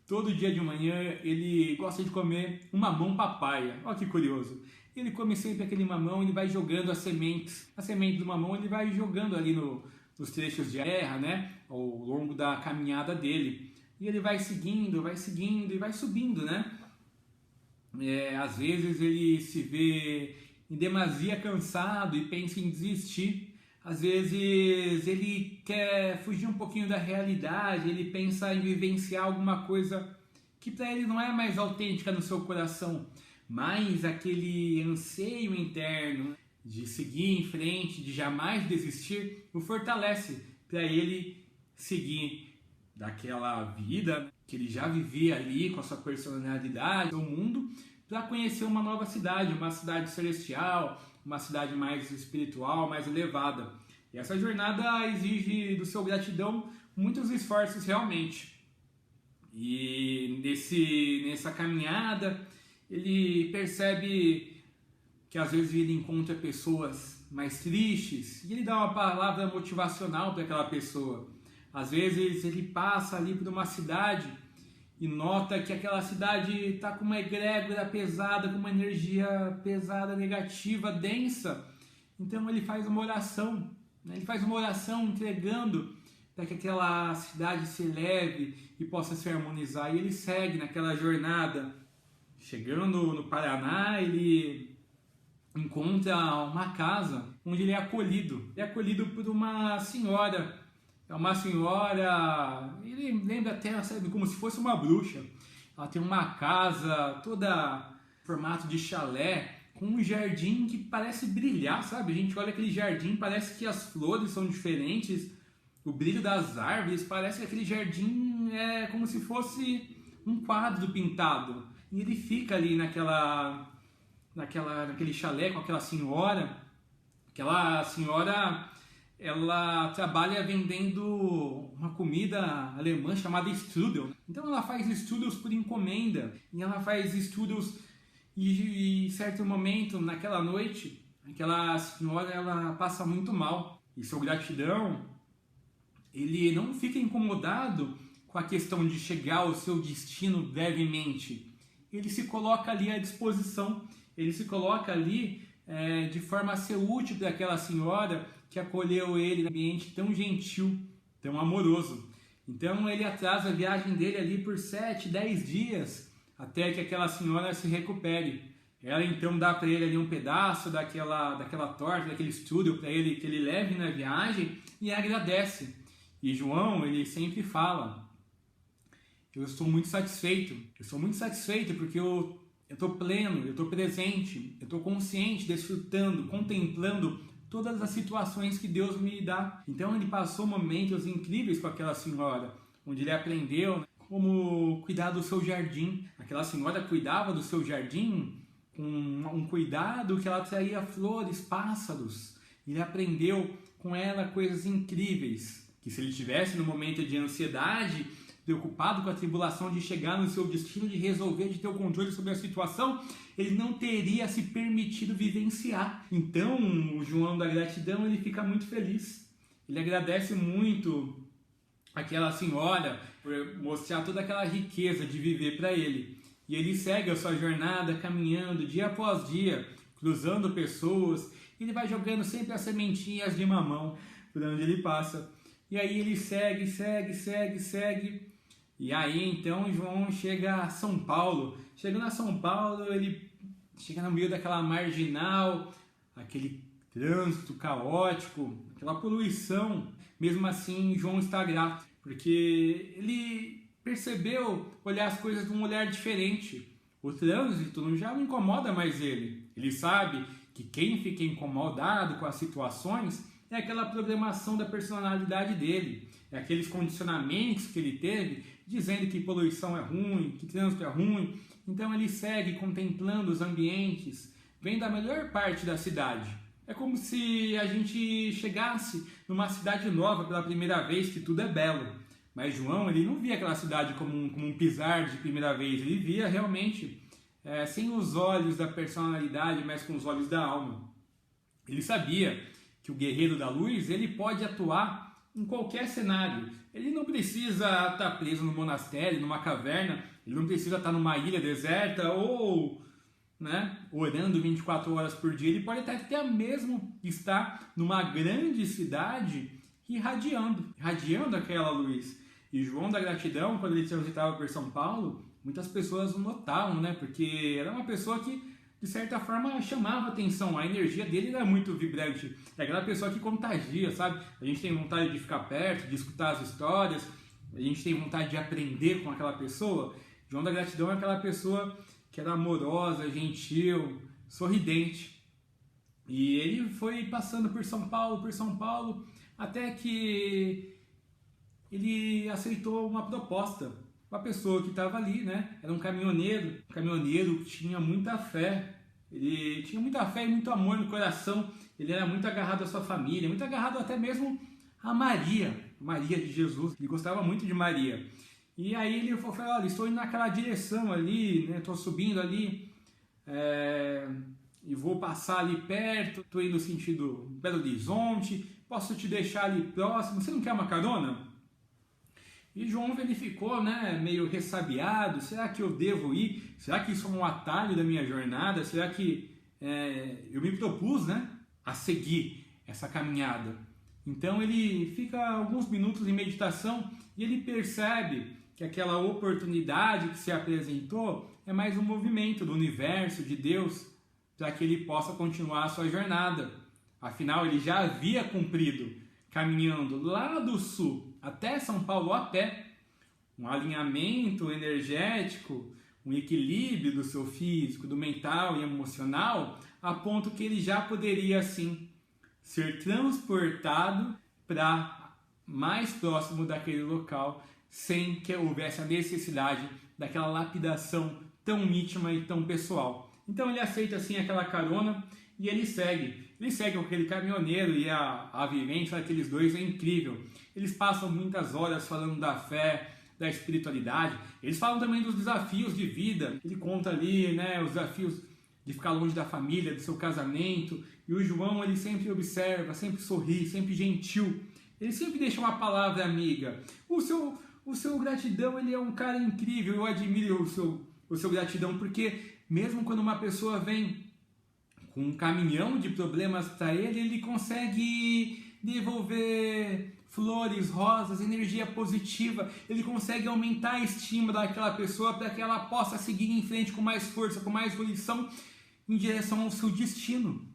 Todo dia de manhã ele gosta de comer um mamão papaya. Olha que curioso. Ele come sempre aquele mamão, ele vai jogando as sementes. A semente do mamão ele vai jogando ali nos trechos de terra, né? Ao longo da caminhada dele. E ele vai seguindo e vai subindo, né? Às vezes ele se vê em demasia cansado e pensa em desistir. Às vezes ele quer fugir um pouquinho da realidade, ele pensa em vivenciar alguma coisa que para ele não é mais autêntica no seu coração, mas aquele anseio interno de seguir em frente, de jamais desistir, o fortalece para ele seguir daquela vida que ele já vivia ali com a sua personalidade, o mundo, para conhecer uma nova cidade, uma cidade celestial, uma cidade mais espiritual, mais elevada. E essa jornada exige do Seu Gratidão muitos esforços realmente. E nessa caminhada ele percebe que às vezes ele encontra pessoas mais tristes e ele dá uma palavra motivacional para aquela pessoa. Às vezes ele passa ali por uma cidade e nota que aquela cidade está com uma egrégora pesada, com uma energia pesada, negativa, densa. Então ele faz uma oração, né? Ele faz uma oração entregando para que aquela cidade se eleve e possa se harmonizar. E ele segue naquela jornada. Chegando no Paraná, ele encontra uma casa onde ele é acolhido. Ele é acolhido por uma senhora. É uma senhora, ele lembra até, sabe, como se fosse uma bruxa. Ela tem uma casa toda em formato de chalé, com com um jardim que parece brilhar, sabe? A gente olha aquele jardim, parece que as flores são diferentes, o brilho das árvores, parece que aquele jardim é como se fosse um quadro pintado. E ele fica ali naquele chalé com aquela senhora. Aquela senhora, ela trabalha vendendo uma comida alemã chamada strudel. Então ela faz strudels por encomenda. E ela faz strudels e em certo momento, naquela noite, aquela senhora ela passa muito mal. E seu gratidão, ele não fica incomodado com a questão de chegar ao seu destino brevemente. Ele se coloca ali à disposição. Ele se coloca ali de forma a ser útil para aquela senhora que acolheu ele num ambiente tão gentil, tão amoroso. Então ele atrasa a viagem dele ali por 7, 10 dias até que aquela senhora se recupere. Ela então dá para ele ali um pedaço daquela torta, daquele strudel para ele que ele leve na viagem e agradece. E João, ele sempre fala: eu estou muito satisfeito porque eu estou pleno, eu estou presente, eu estou consciente, desfrutando, contemplando todas as situações que Deus me dá. Então ele passou momentos incríveis com aquela senhora, onde ele aprendeu como cuidar do seu jardim. Aquela senhora cuidava do seu jardim com um cuidado que ela traía flores, pássaros. Ele aprendeu com ela coisas incríveis, que se ele estivesse no momento de ansiedade, preocupado com a tribulação de chegar no seu destino, de resolver, de ter o controle sobre a situação, ele não teria se permitido vivenciar. Então, o João da gratidão, ele fica muito feliz. Ele agradece muito aquela senhora por mostrar toda aquela riqueza de viver para ele. E ele segue a sua jornada caminhando dia após dia, cruzando pessoas. Ele vai jogando sempre as sementinhas de mamão por onde ele passa. E aí ele segue. E aí então João chega a São Paulo. Chegando a São Paulo, ele chega no meio daquela marginal, aquele trânsito caótico, aquela poluição. Mesmo assim, João está grato, porque ele percebeu olhar as coisas de um olhar diferente. O trânsito já não incomoda mais ele. Ele sabe que quem fica incomodado com as situações é aquela programação da personalidade dele, é aqueles condicionamentos que ele teve, dizendo que poluição é ruim, que trânsito é ruim. Então ele segue contemplando os ambientes, vendo a melhor parte da cidade. É como se a gente chegasse numa cidade nova pela primeira vez, que tudo é belo. Mas João, ele não via aquela cidade como um pisar de primeira vez, ele via realmente sem os olhos da personalidade, mas com os olhos da alma. Ele sabia que o guerreiro da luz, ele pode atuar em qualquer cenário. Ele não precisa estar preso no monastério, numa caverna, ele não precisa estar numa ilha deserta ou orando 24 horas por dia. Ele pode até mesmo estar numa grande cidade irradiando aquela luz. E João da gratidão, quando ele transitava por São Paulo, muitas pessoas o notavam, porque era uma pessoa que de certa forma chamava atenção, a energia dele era muito vibrante, é aquela pessoa que contagia, sabe? A gente tem vontade de ficar perto, de escutar as histórias, a gente tem vontade de aprender com aquela pessoa. João da gratidão é aquela pessoa que era amorosa, gentil, sorridente. E ele foi passando por São Paulo, até que ele aceitou uma proposta. Uma pessoa que estava ali, era um caminhoneiro que tinha muita fé. Ele tinha muita fé e muito amor no coração. Ele era muito agarrado à sua família, muito agarrado até mesmo a Maria de Jesus. Ele gostava muito de Maria. E aí ele falou: olha, estou indo naquela direção ali, estou subindo ali, e vou passar ali perto, estou indo no sentido Belo Horizonte, posso te deixar ali próximo, você não quer uma carona? E João verificou, meio ressabiado: será que eu devo ir? Será que isso é um atalho da minha jornada? Será que eu me propus, a seguir essa caminhada? Então ele fica alguns minutos em meditação e ele percebe que aquela oportunidade que se apresentou é mais um movimento do universo, de Deus, para que ele possa continuar a sua jornada. Afinal, ele já havia cumprido, caminhando lá do sul até São Paulo a pé, um alinhamento energético, um equilíbrio do seu físico, do mental e emocional, a ponto que ele já poderia, assim, ser transportado para mais próximo daquele local, sem que houvesse a necessidade daquela lapidação tão íntima e tão pessoal. Então ele aceita assim aquela carona e ele segue. Ele segue com aquele caminhoneiro e a vivência daqueles dois é incrível. Eles passam muitas horas falando da fé, da espiritualidade. Eles falam também dos desafios de vida. Ele conta ali, né, os desafios de ficar longe da família, do seu casamento. E o João, ele sempre observa, sempre sorri, sempre gentil. Ele sempre deixa uma palavra amiga. O seu gratidão, ele é um cara incrível. Eu admiro o seu gratidão, porque mesmo quando uma pessoa vem com um caminhão de problemas para ele, ele consegue devolver flores, rosas, energia positiva. Ele consegue aumentar a estima daquela pessoa para que ela possa seguir em frente com mais força, com mais volição em direção ao seu destino.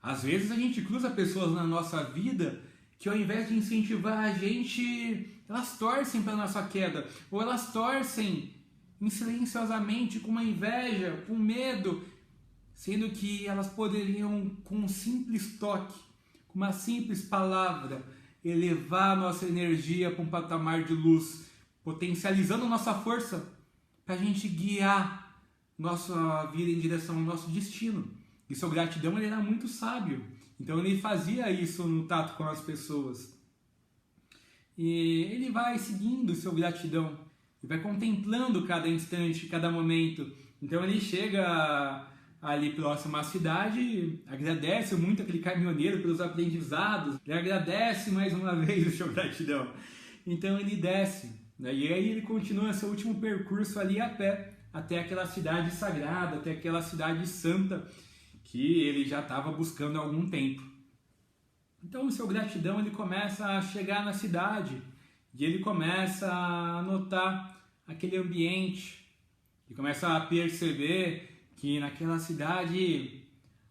Às vezes a gente cruza pessoas na nossa vida que, ao invés de incentivar a gente, elas torcem para a nossa queda, ou elas torcem silenciosamente, com uma inveja, com medo, sendo que elas poderiam, com um simples toque, com uma simples palavra, elevar a nossa energia para um patamar de luz, potencializando nossa força para a gente guiar nossa vida em direção ao nosso destino. E sua gratidão, ele era muito sábio, então ele fazia isso no tato com as pessoas. E ele vai seguindo sua gratidão, e vai contemplando cada instante, cada momento. Então ele chega ali próximo à cidade, agradece muito aquele caminhoneiro pelos aprendizados, ele agradece mais uma vez o seu gratidão. Então ele desce, né? E aí ele continua seu último percurso ali a pé, até aquela cidade sagrada, até aquela cidade santa, que ele já estava buscando há algum tempo. Então o seu gratidão, ele começa a chegar na cidade, e ele começa a notar aquele ambiente, e começa a perceber que naquela cidade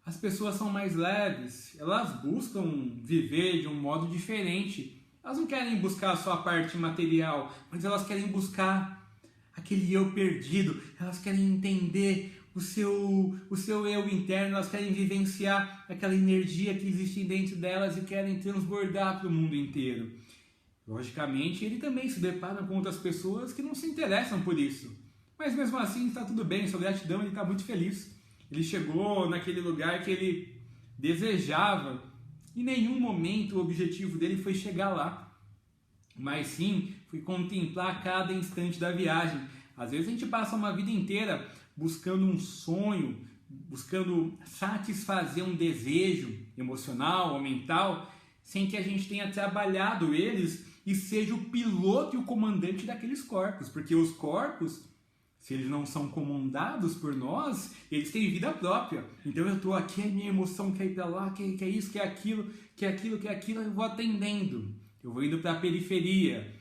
as pessoas são mais leves, elas buscam viver de um modo diferente. Elas não querem buscar só a parte material, mas elas querem buscar aquele eu perdido, elas querem entender o seu eu interno, elas querem vivenciar aquela energia que existe dentro delas e querem transbordar para o mundo inteiro. Logicamente, ele também se depara com outras pessoas que não se interessam por isso. Mas mesmo assim está tudo bem, sua gratidão, ele está muito feliz. Ele chegou naquele lugar que ele desejava. Em nenhum momento o objetivo dele foi chegar lá, mas sim foi contemplar cada instante da viagem. Às vezes a gente passa uma vida inteira buscando um sonho, buscando satisfazer um desejo emocional ou mental, sem que a gente tenha trabalhado eles e seja o piloto e o comandante daqueles corpos, porque os corpos, se eles não são comandados por nós, eles têm vida própria. Então eu estou aqui, a minha emoção quer ir para lá, quer isso, quer aquilo, eu vou atendendo. Eu vou indo para a periferia.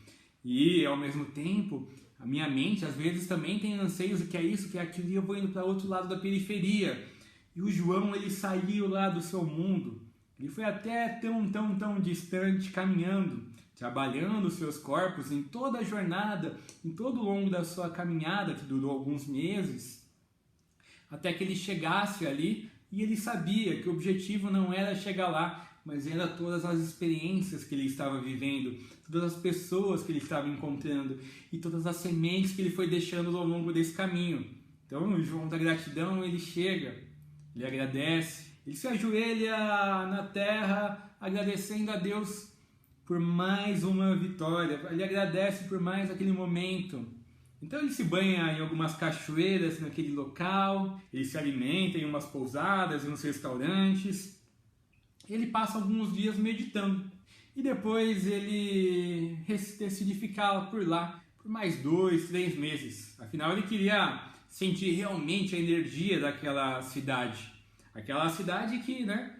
E, ao mesmo tempo, a minha mente, às vezes, também tem anseios, quer isso, quer aquilo, e eu vou indo para outro lado da periferia. E o João, ele saiu lá do seu mundo. Ele foi até tão distante, caminhando, trabalhando os seus corpos em toda a jornada, em todo o longo da sua caminhada, que durou alguns meses, até que ele chegasse ali, e ele sabia que o objetivo não era chegar lá, mas era todas as experiências que ele estava vivendo, todas as pessoas que ele estava encontrando, e todas as sementes que ele foi deixando ao longo desse caminho. Então o João da gratidão, ele chega, ele agradece, ele se ajoelha na terra, agradecendo a Deus por mais uma vitória, ele agradece por mais aquele momento. Então ele se banha em algumas cachoeiras naquele local, ele se alimenta em umas pousadas, em uns restaurantes, ele passa alguns dias meditando e depois ele decide ficar por lá por mais 2, 3 meses. Afinal ele queria sentir realmente a energia daquela cidade, aquela cidade que, né,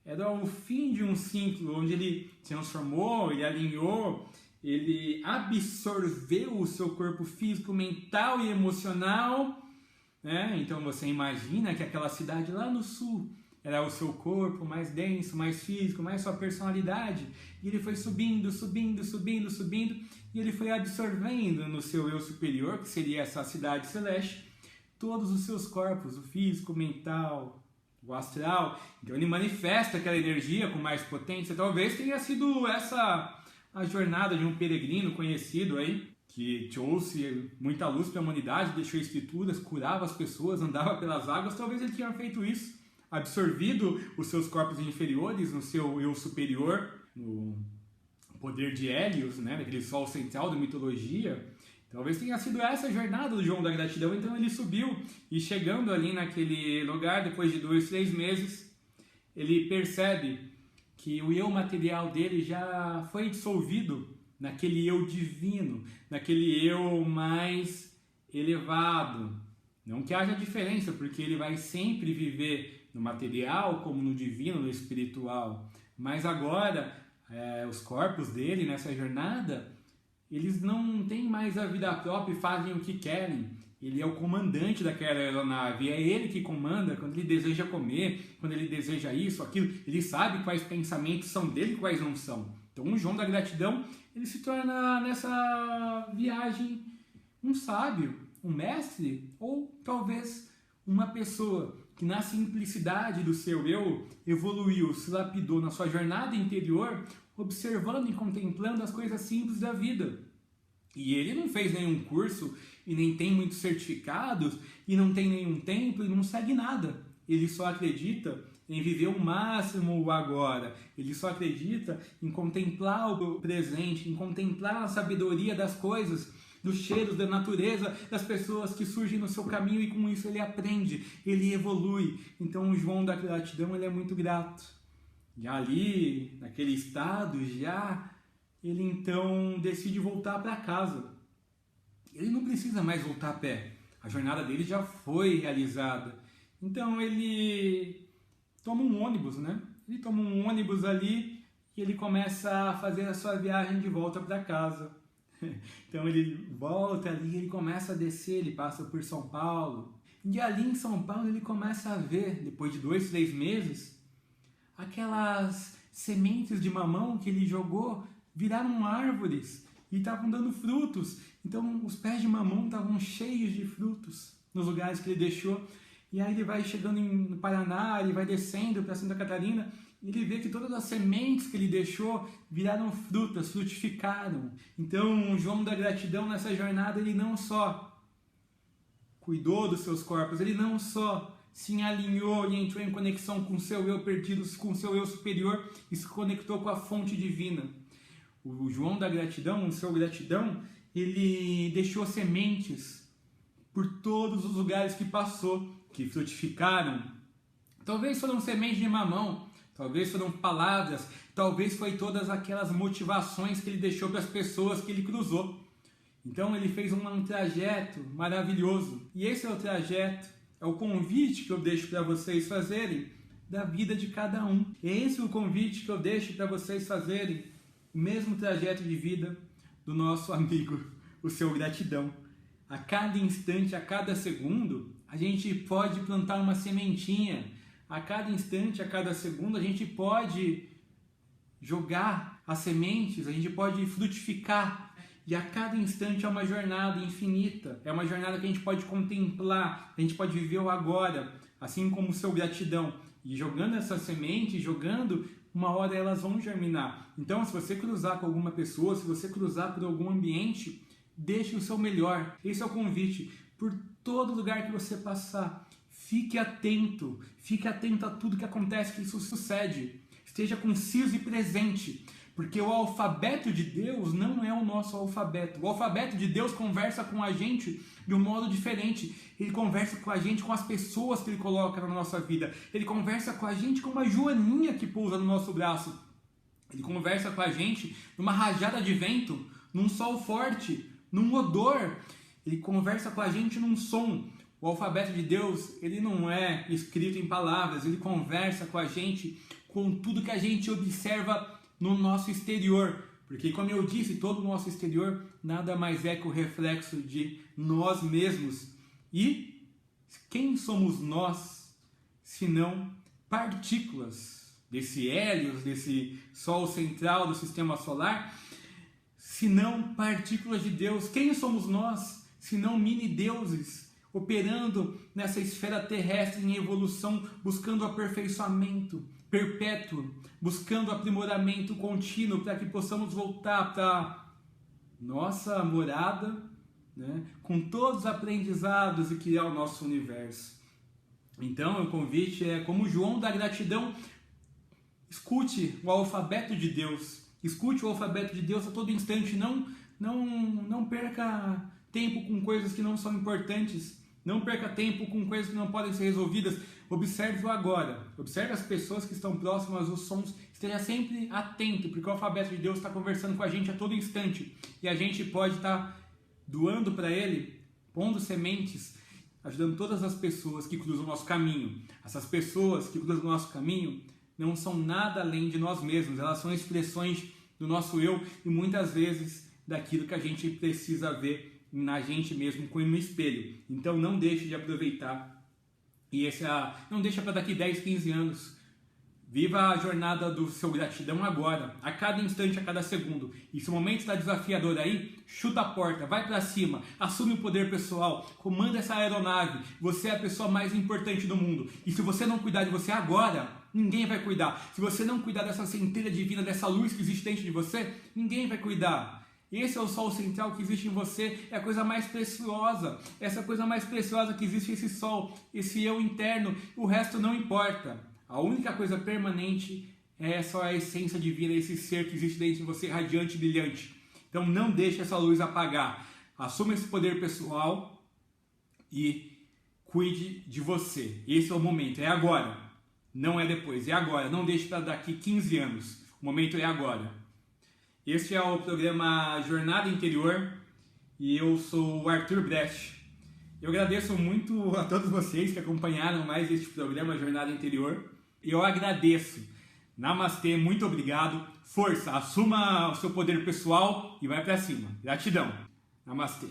era o fim de um ciclo, onde ele se transformou, ele alinhou, ele absorveu o seu corpo físico, mental e emocional, né? Então você imagina que aquela cidade lá no sul era o seu corpo mais denso, mais físico, mais sua personalidade. E ele foi subindo, subindo, subindo, subindo, e ele foi absorvendo no seu eu superior, que seria essa cidade celeste, todos os seus corpos, o físico, o mental, o astral. Então ele manifesta aquela energia com mais potência. Talvez tenha sido essa a jornada de um peregrino conhecido aí, que trouxe muita luz para a humanidade, deixou escrituras, curava as pessoas, andava pelas águas. Talvez ele tenha feito isso, absorvido os seus corpos inferiores no seu eu superior, no poder de Hélios, né, daquele sol central da mitologia. Talvez tenha sido essa a jornada do João da Gratidão. Então ele subiu, e chegando ali naquele lugar, depois de 2, 3 meses, ele percebe que o eu material dele já foi dissolvido naquele eu divino, naquele eu mais elevado. Não que haja diferença, porque ele vai sempre viver no material como no divino, no espiritual. Mas agora, os corpos dele nessa jornada, eles não têm mais a vida própria e fazem o que querem. Ele é o comandante daquela aeronave, é ele que comanda quando ele deseja comer, quando ele deseja isso, aquilo. Ele sabe quais pensamentos são dele e quais não são. Então o João da Gratidão, ele se torna nessa viagem um sábio, um mestre, ou talvez uma pessoa que na simplicidade do seu eu evoluiu, se lapidou na sua jornada interior, observando e contemplando as coisas simples da vida. E ele não fez nenhum curso, e nem tem muitos certificados, e não tem nenhum templo, e não segue nada. Ele só acredita em viver o máximo o agora. Ele só acredita em contemplar o presente, em contemplar a sabedoria das coisas, dos cheiros da natureza, das pessoas que surgem no seu caminho, e com isso ele aprende, ele evolui. Então o João da Gratidão, ele é muito grato. E ali, naquele estado, ele então decide voltar para casa. Ele não precisa mais voltar a pé. A jornada dele já foi realizada. Então ele toma um ônibus, né? Ele toma um ônibus ali e ele começa a fazer a sua viagem de volta para casa. Então ele volta ali, ele começa a descer, ele passa por São Paulo. E ali em São Paulo ele começa a ver, depois de 2, 3 meses, aquelas sementes de mamão que ele jogou viraram árvores e estavam dando frutos. Então os pés de mamão estavam cheios de frutos nos lugares que ele deixou. E aí ele vai chegando no Paraná, ele vai descendo para Santa Catarina, e ele vê que todas as sementes que ele deixou viraram frutas, frutificaram. Então o João da Gratidão nessa jornada, ele não só cuidou dos seus corpos, ele não só se alinhou e entrou em conexão com o seu eu perdido, com o seu eu superior, e se conectou com a fonte divina. O João da Gratidão, o seu gratidão, ele deixou sementes por todos os lugares que passou, que frutificaram. Talvez foram sementes de mamão, talvez foram palavras, talvez foi todas aquelas motivações que ele deixou para as pessoas que ele cruzou. Então ele fez um trajeto maravilhoso. E esse é o trajeto, é o convite que eu deixo para vocês fazerem da vida de cada um. Esse é o convite que eu deixo para vocês fazerem, o mesmo trajeto de vida do nosso amigo, o seu gratidão. A cada instante, a cada segundo, a gente pode plantar uma sementinha. A cada instante, a cada segundo, a gente pode jogar as sementes, a gente pode frutificar. E a cada instante é uma jornada infinita. É uma jornada que a gente pode contemplar, a gente pode viver o agora, assim como o seu gratidão. E jogando essas sementes, uma hora elas vão germinar. Então, se você cruzar com alguma pessoa, se você cruzar por algum ambiente, deixe o seu melhor. Esse é o convite. Por todo lugar que você passar, fique atento a tudo que acontece, que isso sucede. Esteja conciso e presente, porque o alfabeto de Deus não é o nosso alfabeto. O alfabeto de Deus conversa com a gente de um modo diferente. Ele conversa com a gente com as pessoas que Ele coloca na nossa vida. Ele conversa com a gente com uma joaninha que pousa no nosso braço. Ele conversa com a gente numa rajada de vento, num sol forte, num odor. Ele conversa com a gente num som. O alfabeto de Deus, ele não é escrito em palavras, ele conversa com a gente com tudo que a gente observa no nosso exterior. Porque, como eu disse, todo o nosso exterior nada mais é que o reflexo de nós mesmos. E quem somos nós, senão partículas desse Hélios, desse Sol central do Sistema Solar, senão partículas de Deus. Quem somos nós, senão mini-deuses, operando nessa esfera terrestre em evolução, buscando aperfeiçoamento perpétuo, buscando aprimoramento contínuo para que possamos voltar para nossa morada, né, com todos os aprendizados e criar o nosso universo. Então, o convite é, como João da gratidão, escute o alfabeto de Deus. Escute o alfabeto de Deus a todo instante. Não perca tempo com coisas que não são importantes. Não perca tempo com coisas que não podem ser resolvidas. Observe o agora. Observe as pessoas que estão próximas aos sons. Esteja sempre atento, porque o alfabeto de Deus está conversando com a gente a todo instante. E a gente pode estar doando para Ele, pondo sementes, ajudando todas as pessoas que cruzam o nosso caminho. Essas pessoas que cruzam o nosso caminho não são nada além de nós mesmos. Elas são expressões do nosso eu e muitas vezes daquilo que a gente precisa ver na gente mesmo, como no espelho. Então não deixe de aproveitar. E não deixa para daqui 10, 15 anos. Viva a jornada do seu gratidão agora, a cada instante, a cada segundo. E se o momento está desafiador aí, chuta a porta, vai para cima, assume o poder pessoal, comanda essa aeronave. Você é a pessoa mais importante do mundo. E se você não cuidar de você agora, ninguém vai cuidar. Se você não cuidar dessa centelha divina, dessa luz que existe dentro de você, ninguém vai cuidar. Esse é o sol central que existe em você, é a coisa mais preciosa. Essa coisa mais preciosa que existe, esse sol, esse eu interno, o resto não importa. A única coisa permanente é só a essência divina, esse ser que existe dentro de você, radiante e brilhante. Então não deixe essa luz apagar. Assuma esse poder pessoal e cuide de você. Esse é o momento, é agora. Não é depois, é agora. Não deixe para daqui 15 anos. O momento é agora. Este é o programa Jornada Interior e eu sou o Arthur Brecht. Eu agradeço muito a todos vocês que acompanharam mais este programa Jornada Interior. Eu agradeço. Namastê, muito obrigado. Força, assuma o seu poder pessoal e vai para cima. Gratidão. Namastê.